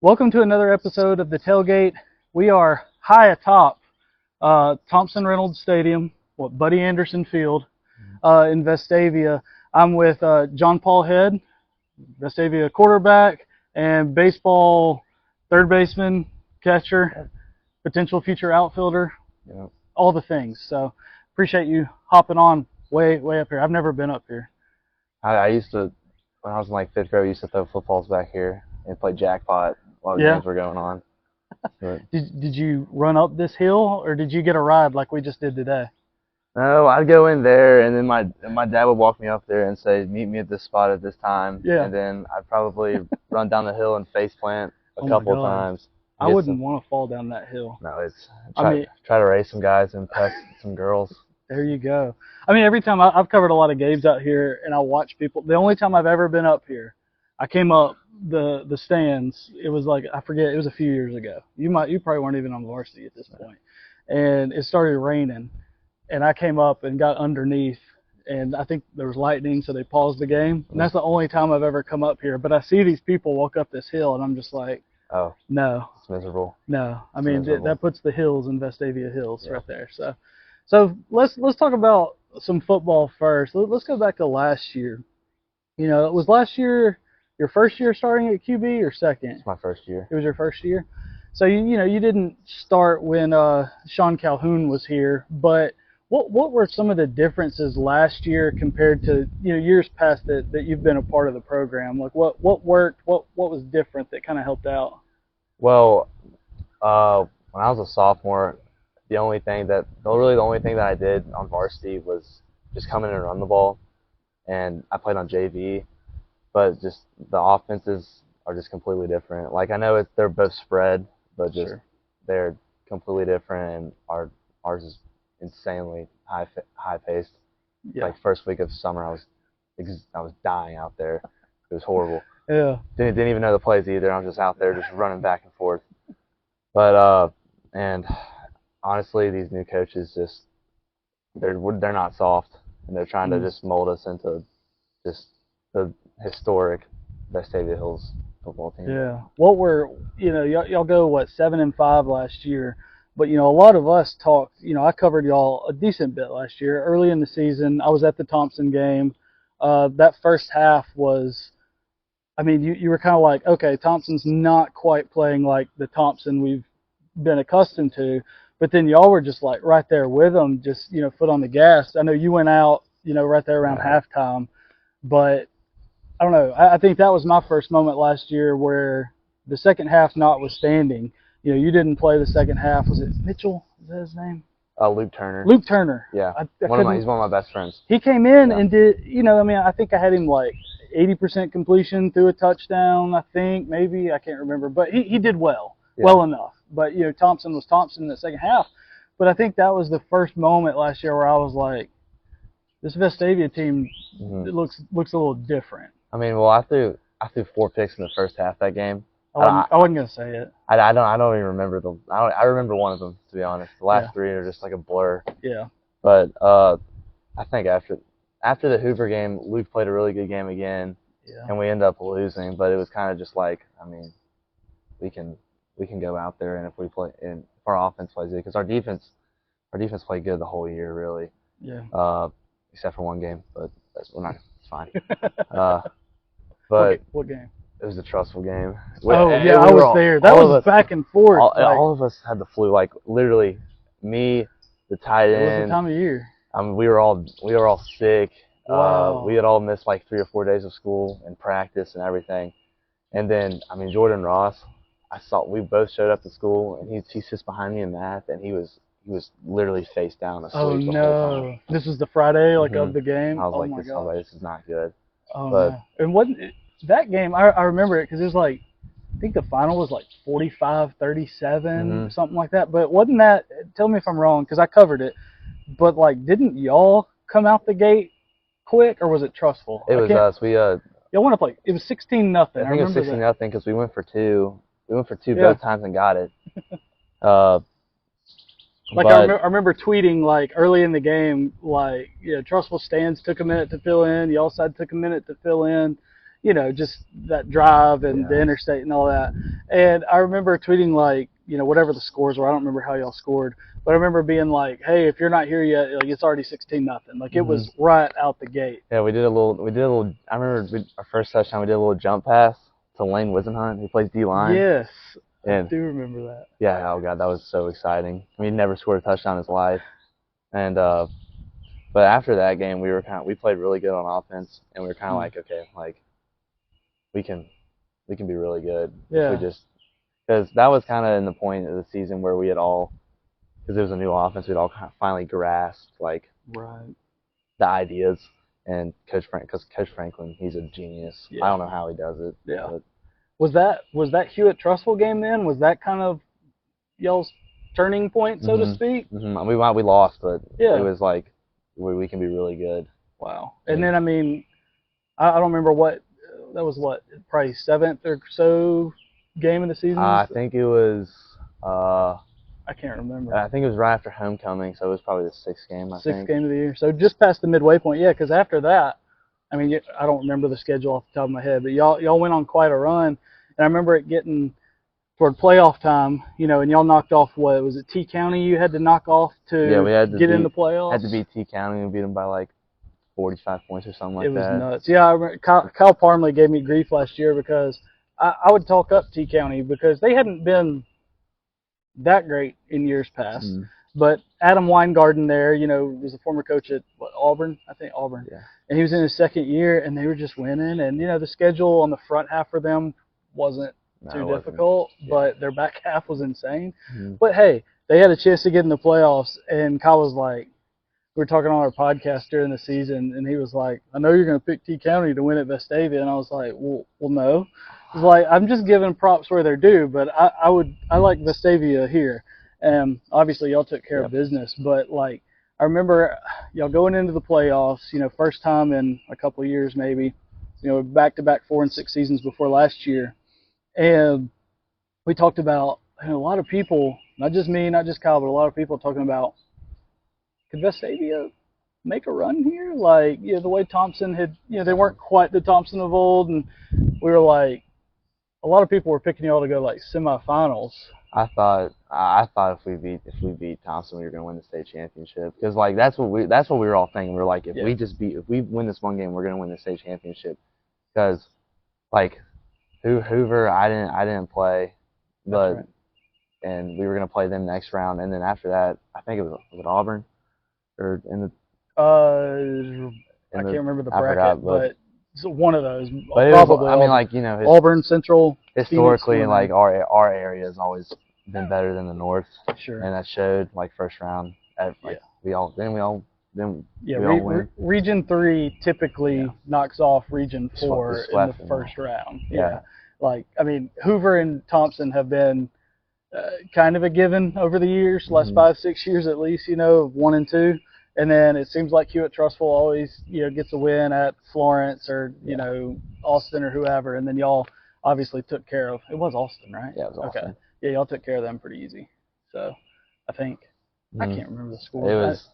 Welcome to another episode of the Tailgate. We are high atop Thompson Reynolds Stadium, Buddy Anderson Field in Vestavia. I'm with John Paul Head, Vestavia quarterback, and baseball third baseman, catcher, potential future outfielder, all the things. So appreciate you hopping on way up here. I've never been up here. I used to, when I was in like fifth grade, I used to throw footballs back here and play jackpot while games were going on. But, did you run up this hill, or did you get a ride like we just did today? no, I'd go in there, and then my dad would walk me up there and say, "Meet me at this spot at this time." Yeah. And then I'd probably run down the hill and face plant a Oh my couple God. times. I wouldn't want to fall down that hill. No, it's I try to race some guys and impress some girls. There you go. I mean, every time I've covered a lot of games out here, and I watch people. The only time I've ever been up here, I came up the stands. It was like, I forget. It was a few years ago. You probably weren't even on varsity at this point, and it started raining, and I came up and got underneath, and I think there was lightning, so they paused the game. And that's the only time I've ever come up here. But I see these people walk up this hill, and I'm just like, oh, no, it's miserable. no. I mean, that puts the hills in Vestavia Hills right there. So let's talk about some football first. Let's go back to last year. You know, was last year your first year starting at QB or second? It's my first year. It was your first year. So you didn't start when Sean Calhoun was here, but what were some of the differences last year compared to years past that you've been a part of the program? Like what worked? What was different that kind of helped out? Well, when I was a sophomore, the only thing that I did on varsity was just come in and run the ball, and I played on JV, but just the offenses are just completely different. Like I know they're both spread, but just they're completely different, and ours is insanely high paced. Yeah. Like first week of summer, I was dying out there. It was horrible. Yeah. Didn't even know the plays either. I was just out there just running back and forth. But and honestly, these new coaches they're not soft, and they're trying to just mold us into just the historic Vestavia Hills football team. Yeah. Y'all go 7-5 last year, but a lot of us talked. I covered y'all a decent bit last year. Early in the season, I was at the Thompson game. That first half was, I mean, you were kind of like, okay, Thompson's not quite playing like the Thompson we've been accustomed to. But then y'all were just like right there with them, just foot on the gas. I know you went out, right there around halftime, but I don't know. I think that was my first moment last year where the second half notwithstanding, you didn't play the second half. Was it Mitchell? Is that his name? Luke Turner. Luke Turner. Yeah. He's one of my best friends. He came in and did, I think I had him like 80% completion, threw a touchdown, I think, maybe. I can't remember. But he did well enough. But, Thompson was Thompson in the second half. But I think that was the first moment last year where I was like, this Vestavia team it looks a little different. I mean, well, I threw 4 picks in the first half that game. I wasn't gonna say it. I don't even remember them. I remember one of them, to be honest. The last 3 are just like a blur. Yeah. But I think after the Hoover game, Luke played a really good game again. Yeah. And we ended up losing, but it was kind of just like, I mean, we can go out there, and if our offense plays good, because our defense played good the whole year, really. Yeah. Except for one game, but it's fine. But what game? It was a trustful game. I was there. That was back and forth. All of us had the flu. Like literally, me, the tight end. It was the time of year. We were all sick. Wow. We had all missed like 3 or 4 days of school and practice and everything. And then Jordan Ross, we both showed up to school, and he sits behind me in math, and he was literally face down asleep. Oh the no! whole time. This was the Friday of the game. I was this is not good. Oh but, no! And wasn't that game? I remember it because it was like, I think the final was like 45-37 or something like that. But wasn't that? Tell me if I'm wrong, because I covered it. But like, didn't y'all come out the gate quick, or was it trustful? It was us. Y'all want to play? It was 16-0. I think it was 16-0 because we went for 2. We went for 2 both times and got it. I remember tweeting like early in the game, like, trustful stands took a minute to fill in. Y'all side took a minute to fill in. just that drive and the Yeah. interstate and all that. And I remember tweeting like, whatever the scores were. I don't remember how y'all scored, but I remember being like, "Hey, if you're not here yet, like it's already 16-0." Like it Hmm. was right out the gate. Yeah, we did a little. I remember our first touchdown. We did a little jump pass to Lane Wisenhunt. He plays D line. Yes, I And do remember that. yeah, oh god, that was so exciting. I mean, he never scored a touchdown in his life. And but after that game, we played really good on offense, and we were kind of like, okay, like we can be really good if we Yeah. just, because that was kind of in the point of the season where we had all, because it was a new offense, we'd all kind of finally grasped like Right. the ideas. And because Coach Franklin, he's a genius. Yeah. I don't know how he does it. Yeah. But Was that Hewitt Trustful game then? Was that kind of y'all's turning point, so to speak? we lost, but Yeah. it was like we can be really good. Wow. And then I mean, I don't remember what that was. What probably 7th or so game of the season. I think it was. I can't remember. I think it was right after homecoming, so it was probably the 6th game. I Sixth think. game of the year. So just past the midway point. Yeah, because after that, I mean, I don't remember the schedule off the top of my head, but y'all went on quite a run, and I remember it getting toward playoff time, and y'all knocked off what was it? T County you had to knock off to we had to get in the playoffs. Had to beat T County and beat them by like 45 points or something like that. It was nuts. Yeah, I remember Kyle Parmley gave me grief last year because I would talk up T County because they hadn't been that great in years past. But Adam Weingarten there, was a former coach at Auburn, I think Auburn. Yeah. And he was in his 2nd year, and they were just winning. And, the schedule on the front half for them wasn't too difficult, but their back half was insane. But, hey, they had a chance to get in the playoffs, and Kyle was like, we were talking on our podcast during the season, and he was like, I know you're going to pick T County to win at Vestavia. And I was like, well no. He's like, I'm just giving props where they're due, but I like Vestavia here. And obviously y'all took care of business, but like I remember y'all going into the playoffs, first time in a couple of years maybe, back-to-back 4 and 6 seasons before last year. And we talked about a lot of people, not just me, not just Kyle, but a lot of people talking about, could Vestavia make a run here? Like, the way Thompson had, they weren't quite the Thompson of old, and we were like, a lot of people were picking y'all to go like semifinals. I thought if we beat Thompson, we were going to win the state championship, because like that's what we were all thinking. We were like, if we win this one game, we're going to win the state championship, because like Hoover, I didn't play, but right. And we were going to play them next round, and then after that, I think it was Auburn, or in the I can't remember the bracket, but it's one of those. But probably. I mean, like Auburn Central. Historically, like our area has always been better than the North. Sure. And that showed like first round. We all win. Region 3 typically knocks off Region 4 in the first round. Yeah. Like I mean, Hoover and Thompson have been kind of a given over the years, last 5-6 years at least. 1 and 2. And then it seems like Hewitt Trustful always, gets a win at Florence or, Austin or whoever. And then y'all obviously took care of, it was Austin, right? Yeah, it was Austin. Okay. Yeah, y'all took care of them pretty easy. So I think, I can't remember the score. It was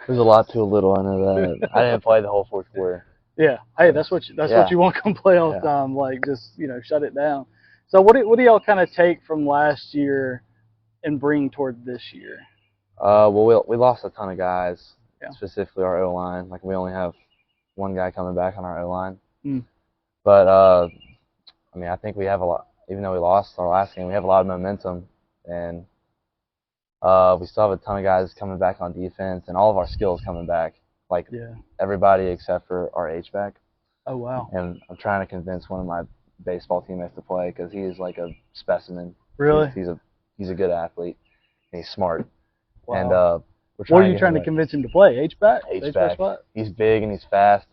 a lot too little, I know that. I didn't play the whole fourth quarter. Yeah. Hey, that's what you want come playoff time. Like just, shut it down. So what do y'all kind of take from last year and bring toward this year? Well, we lost a ton of guys. Yeah. Specifically our O-line. Like we only have one guy coming back on our O-line. But I mean, I think we have a lot. Even though we lost our last game, we have a lot of momentum, and we still have a ton of guys coming back on defense, and all of our skills coming back. Like everybody except for our H-back. Oh wow! And I'm trying to convince one of my baseball teammates to play because he is like a specimen. Really? He's a good athlete. And he's smart. Wow. And what are you trying to convince him to play? H-back? H-back. He's big and he's fast,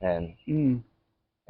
and he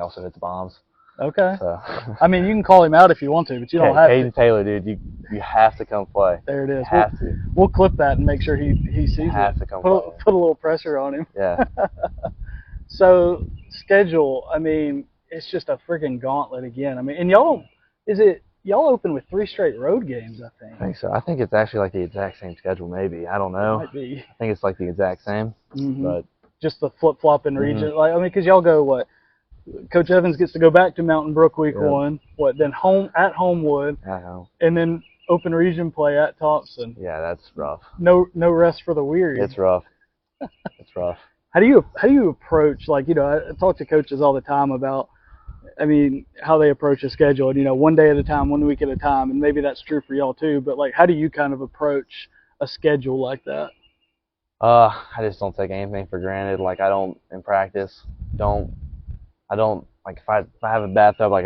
also hits bombs. Okay. So. I mean, you can call him out if you want to, but you don't have Caden Taylor, dude, you have to come play. There it is. You have to. We'll clip that and make sure he sees it. You have to come play. Put a little pressure on him. Yeah. So, schedule, I mean, it's just a freaking gauntlet again. I mean, and y'all open with 3 straight road games, I think. I think so. I think it's actually like the exact same schedule, maybe. I don't know. It might be. I think it's like the exact same, but just the flip-flop in region. Like, I mean, because y'all go, what, Coach Evans gets to go back to Mountain Brook week Yep. 1. Then home at Homewood, I know. and then open region play at Thompson. Yeah, that's rough. No rest for the weary. It's rough. It's rough. How do you approach, like, I talk to coaches all the time about, I mean, how they approach a schedule, and one day at a time, 1 week at a time, and maybe that's true for y'all too. But like, how do you kind of approach a schedule like that? I just don't take anything for granted. Like I don't in practice. I don't like if I have a bad throw, like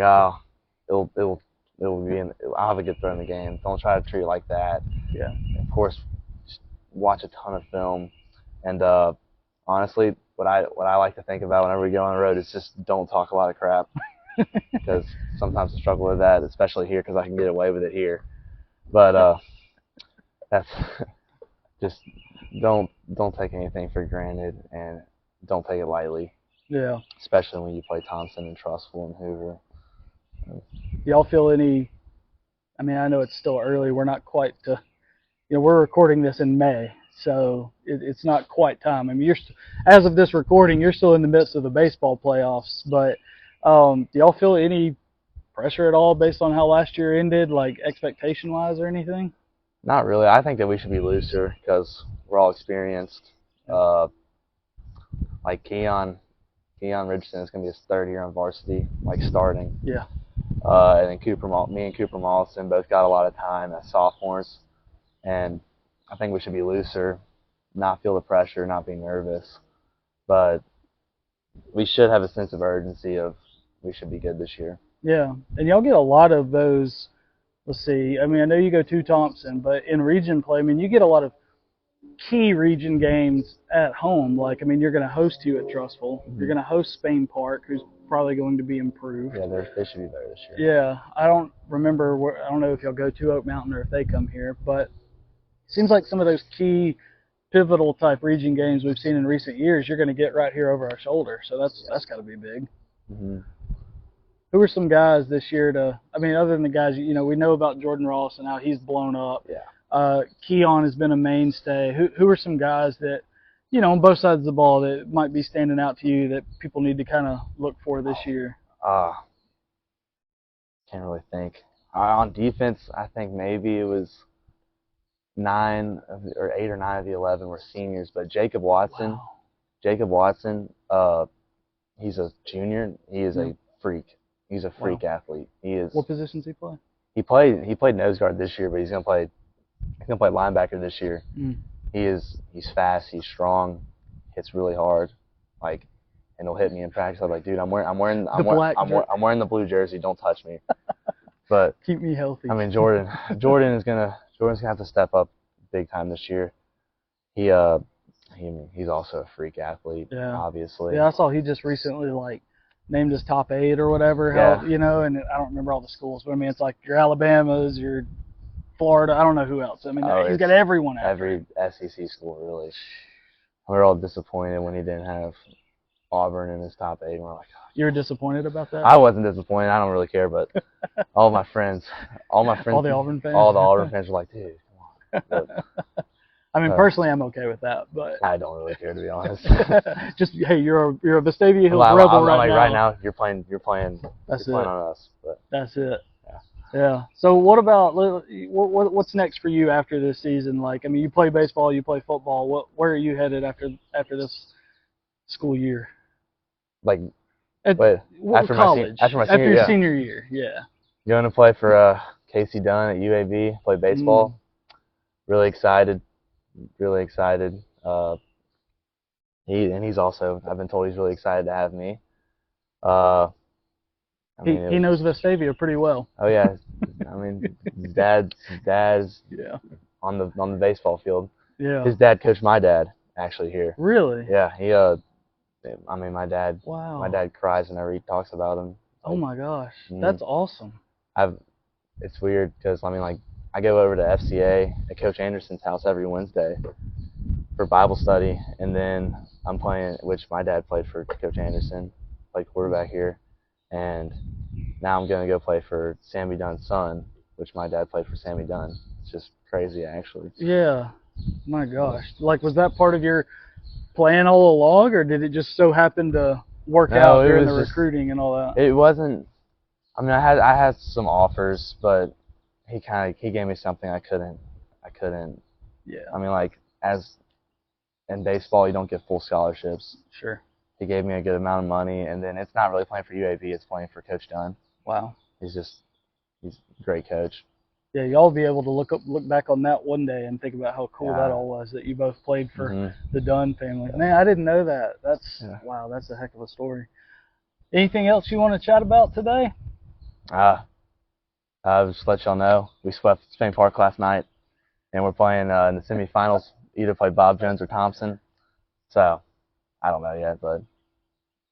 it'll be I'll have a good throw in the game. Don't try to treat it like that. Yeah. Of course, just watch a ton of film, and honestly, what I like to think about whenever we go on the road is just don't talk a lot of crap, because sometimes I struggle with that, especially here because I can get away with it here. But that's just don't take anything for granted and don't take it lightly. Yeah. Especially when you play Thompson and Trustful and Hoover. Y'all feel any? I mean, I know it's still early. We're not quite to, we're recording this in May, so it's not quite time. I mean, as of this recording, you're still in the midst of the baseball playoffs. But do y'all feel any pressure at all based on how last year ended, like expectation-wise or anything? Not really. I think that we should be looser because we're all experienced. Like Keon Richardson is going to be his third year on varsity, like starting. Yeah. And then me and Cooper Mollison both got a lot of time as sophomores, and I think we should be looser, not feel the pressure, not be nervous, but we should have a sense of urgency of we should be good this year. Yeah, and y'all get a lot of those. Let's see. I mean, I know you go to Thompson, but in region play, I mean, you get a lot of key region games at home. Like, I mean, you're going to host you at Trustful. You're going to host Spain Park, who's probably going to be improved. Yeah, they should be better this year. Yeah, I don't know if y'all go to Oak Mountain or if they come here, but it seems like some of those key, pivotal type region games we've seen in recent years, you're going to get right here over our shoulder. So that's got to be big. Mm-hmm. Who are some guys this year other than the guys, we know about Jordan Ross and how he's blown up. Yeah. Keon has been a mainstay. Who are some guys that, on both sides of the ball that might be standing out to you that people need to kind of look for this year? Can't really think. On defense, I think maybe it was 8 or 9 of the 11 were seniors, but Jacob Watson, he's a junior. He is a freak. He's a freak athlete. He is. What positions he play? He played nose guard this year, but he's gonna play linebacker this year. He's fast. He's strong. Hits really hard. Like, and he'll hit me in practice. I'm like, dude, I'm wearing the blue jersey. Don't touch me. But keep me healthy. I mean, Jordan's gonna have to step up big time this year. He's also a freak athlete. Yeah. Obviously. Yeah, I saw he just recently named his top 8 or whatever. Yeah. And I don't remember all the schools, but I mean, it's like your Alabamas, your Florida. I don't know who else. I mean, he's got everyone out. Every SEC school, really. We were all disappointed when he didn't have Auburn in his top 8. And we're like, oh. You were disappointed about that? I wasn't disappointed. I don't really care, but all my friends, all the Auburn fans, were like, dude, come on. But, I mean, personally, I'm okay with that, but I don't really care, to be honest. Just hey, you're a Vestavia Hills rebel right now. Right now, you're playing. That's you're playing on us. But that's it. Yeah. So what about what's next for you after this season? Like, I mean, you play baseball, you play football. Where are you headed after this school year? Like, after college, after your senior year, yeah. Going to play for Casey Dunn at UAB. Play baseball. Really excited. He's also. I've been told he's really excited to have me. He knows Vestavia pretty well. Oh yeah, I mean, his dad's on the baseball field. Yeah. His dad coached my dad actually here. Really? Yeah. I mean, my dad. Wow. My dad cries whenever he talks about him. Oh my gosh, that's awesome. It's weird because I go over to FCA at Coach Anderson's house every Wednesday for Bible study, and then I'm playing, which my dad played for Coach Anderson, played quarterback here, and now I'm going to go play for Sammy Dunn's son, which my dad played for Sammy Dunn. It's just crazy, actually. Yeah. My gosh. Was that part of your plan all along, or did it just so happen to work No, out it during was the just recruiting and all that? it wasn't. I mean, I had some offers, but he gave me something I couldn't. Yeah, I mean, like as in baseball, you don't get full scholarships. sure. He gave me a good amount of money, and then it's not really playing for UAB; it's playing for Coach Dunn. Wow. He's a great coach. Yeah, y'all be able to look back on that one day and think about how cool that Yeah. all was, that you both played for hmm the Dunn family. Yeah. Man, I didn't know that. Yeah. Wow, that's a heck of a story. Anything else you want to chat about today? I'll just let y'all know we swept Spain Park last night, and we're playing in the semifinals. Either play Bob Jones or Thompson. So I don't know yet, but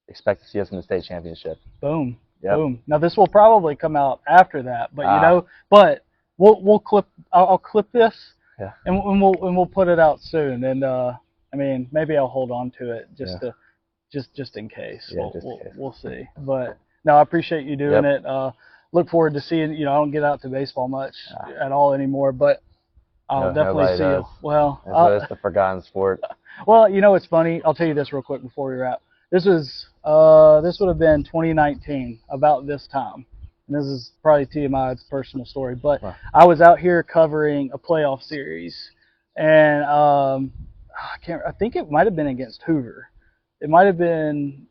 expect to see us in the state championship. Boom. Yep. Boom. Now this will probably come out after that, but Ah. but we'll clip. I'll clip this, Yeah. and we'll put it out soon. And I mean, maybe I'll hold on to it just in case. Yeah, just in case. We'll see. But no, I appreciate you doing Yep. it. Look forward to seeing. I don't get out to baseball much at all anymore, but I'll definitely Nobody see you. does. Well, It's the forgotten sport. well, it's funny. I'll tell you this real quick before we wrap. This would have been 2019, about this time. And this is probably TMI, it's a personal story, but Wow. I was out here covering a playoff series, and I think it might have been against Hoover. It might have been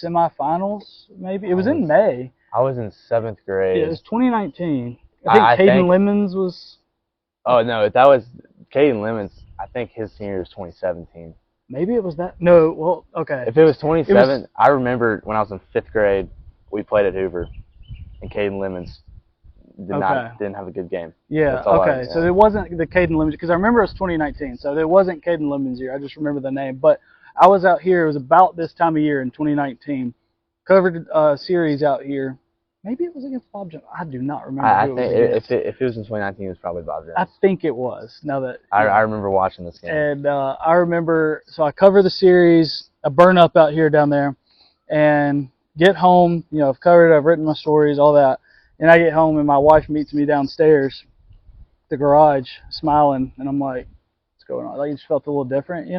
semifinals, maybe. It was in May. I was in 7th grade. Yeah, it was 2019. I I think Caden think- Lemons was. Oh no, that was Caden Lemons. I think his senior was 2017. Maybe it was that. No, well, okay. If it was 27, I remember when I was in 5th grade, we played at Hoover, and Caden Lemons didn't have a good game. Yeah, That's all okay. So it wasn't the Caden Lemons, because I remember it was 2019, so it wasn't Caden Lemons' year. I just remember the name. But I was out here, it was about this time of year in 2019, covered a series out here. Maybe it was against Bob Jones. I do not remember I who think it was against. if it was in 2019, it was probably Bob Jones. I think it was, now that... I remember watching this game. And I remember, so I cover the series, I burn up out here down there, and get home, I've covered it, I've written my stories, all that. And I get home and my wife meets me downstairs, the garage, smiling, and I'm like, what's going on? Like, it just felt a little different,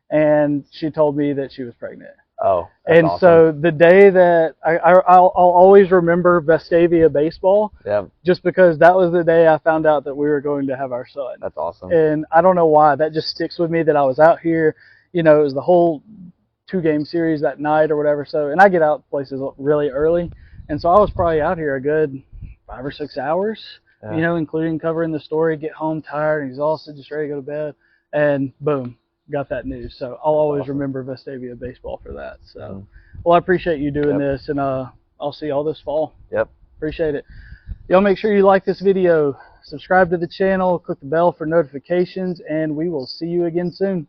And she told me that she was pregnant. Oh, that's and awesome. so the day that I'll always remember Vestavia baseball, just because that was the day I found out that we were going to have our son. That's awesome. And I don't know why, that just sticks with me, that I was out here. It was the whole 2-game series that night or whatever. So, and I get out places really early, and so I was probably out here a good 5 or 6 hours, including covering the story. Get home tired and exhausted, just ready to go to bed, and boom, got that news. So I'll always remember Vestavia baseball for that. So, well, I appreciate you doing this, and I'll see y'all this fall. Yep. Appreciate it. Y'all make sure you like this video, subscribe to the channel, click the bell for notifications, and we will see you again soon.